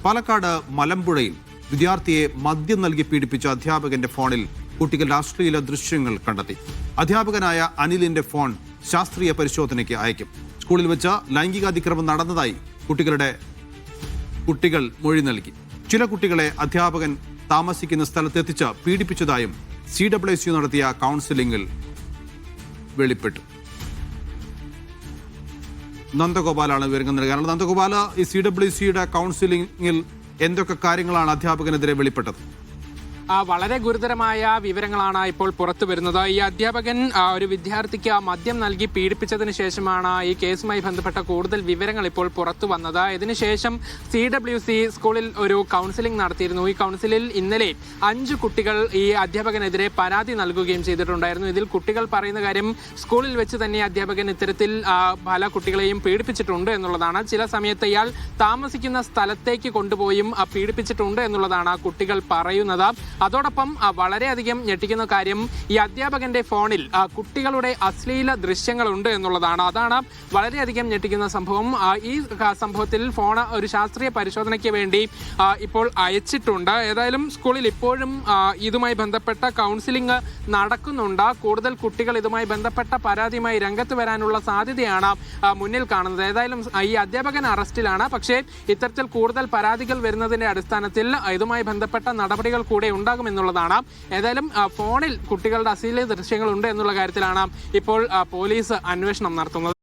പാലക്കാട് മലമ്പുഴയിൽ വിദ്യാർത്ഥിയെ മദ്യം നൽകി പീഡിപ്പിച്ച അധ്യാപകന്റെ ഫോണിൽ കുട്ടികൾ അശ്ലീല ദൃശ്യങ്ങൾ കണ്ടെത്തി. അധ്യാപകനായ അനിലിന്റെ ഫോൺ ശാസ്ത്രീയ പരിശോധനയ്ക്ക് അയക്കും. സ്കൂളിൽ വെച്ച് ലൈംഗികാതിക്രമം നടന്നതായി കുട്ടികൾ മൊഴി നൽകി. ചില കുട്ടികളെ അധ്യാപകൻ താമസിക്കുന്ന സ്ഥലത്തെത്തിച്ച് പീഡിപ്പിച്ചതായും CWSU നടത്തിയ കൗൺസിലിംഗിൽ വെളിപ്പെട്ടു. നന്ദഗോപാലാണ് വിവരങ്ങൾ നൽകാനുള്ളത്. നന്ദഗോപാല, ഈ CWSUയുടെ കൗൺസിലിംഗിൽ എന്തൊക്കെ കാര്യങ്ങളാണ് അധ്യാപകനെതിരെ വെളിപ്പെട്ടത്? വളരെ ഗുരുതരമായ വിവരങ്ങളാണ് ഇപ്പോൾ പുറത്തു വരുന്നത്. ഈ അധ്യാപകൻ ഒരു വിദ്യാർത്ഥിക്ക് മദ്യം നൽകി പീഡിപ്പിച്ചതിന് ശേഷമാണ് ഈ കേസുമായി ബന്ധപ്പെട്ട കൂടുതൽ വിവരങ്ങൾ ഇപ്പോൾ പുറത്തു വന്നത്. ഇതിനുശേഷം CWC സ്കൂളിൽ ഒരു കൗൺസിലിംഗ് നടത്തിയിരുന്നു. ഈ കൗൺസിലിൽ ഇന്നലെ 5 കുട്ടികൾ ഈ അധ്യാപകനെതിരെ പരാതി നൽകുകയും ചെയ്തിട്ടുണ്ടായിരുന്നു. ഇതിൽ കുട്ടികൾ പറയുന്ന കാര്യം സ്കൂളിൽ വെച്ച് തന്നെ അധ്യാപകൻ ഇത്തരത്തിൽ പല കുട്ടികളെയും പീഡിപ്പിച്ചിട്ടുണ്ട് എന്നുള്ളതാണ്. ചില സമയത്ത് ഇയാൾ താമസിക്കുന്ന സ്ഥലത്തേക്ക് കൊണ്ടുപോയും പീഡിപ്പിച്ചിട്ടുണ്ട് എന്നുള്ളതാണ് കുട്ടികൾ പറയുന്നത്. അതോടൊപ്പം വളരെയധികം ഞെട്ടിക്കുന്ന കാര്യം, ഈ അധ്യാപകന്റെ ഫോണിൽ കുട്ടികളുടെ അശ്ലീല ദൃശ്യങ്ങളുണ്ട് എന്നുള്ളതാണ്. അതാണ് വളരെയധികം ഞെട്ടിക്കുന്ന സംഭവം. ഈ സംഭവത്തിൽ ഫോൺ ഒരു ശാസ്ത്രീയ പരിശോധനയ്ക്ക് വേണ്ടി ഇപ്പോൾ അയച്ചിട്ടുണ്ട്. ഏതായാലും സ്കൂളിൽ ഇപ്പോഴും ഇതുമായി ബന്ധപ്പെട്ട കൗൺസിലിംഗ് നടക്കുന്നുണ്ട്. കൂടുതൽ കുട്ടികൾ ഇതുമായി ബന്ധപ്പെട്ട പരാതിയുമായി രംഗത്ത് വരാനുള്ള സാധ്യതയാണ് മുന്നിൽ കാണുന്നത്. ഏതായാലും ഈ അധ്യാപകൻ അറസ്റ്റിലാണ്. പക്ഷേ ഇത്തരത്തിൽ കൂടുതൽ പരാതികൾ വരുന്നതിന്റെ അടിസ്ഥാനത്തിൽ ഇതുമായി ബന്ധപ്പെട്ട നടപടികൾ കൂടെ ഉണ്ടാകുമെന്നുള്ളതാണ്. ഏതായാലും ഫോണിൽ കുട്ടികളുടെ അശ്ലീല ദൃശ്യങ്ങളുണ്ട് എന്നുള്ള കാര്യത്തിലാണ് ഇപ്പോൾ പോലീസ് അന്വേഷണം നടത്തുന്നത്.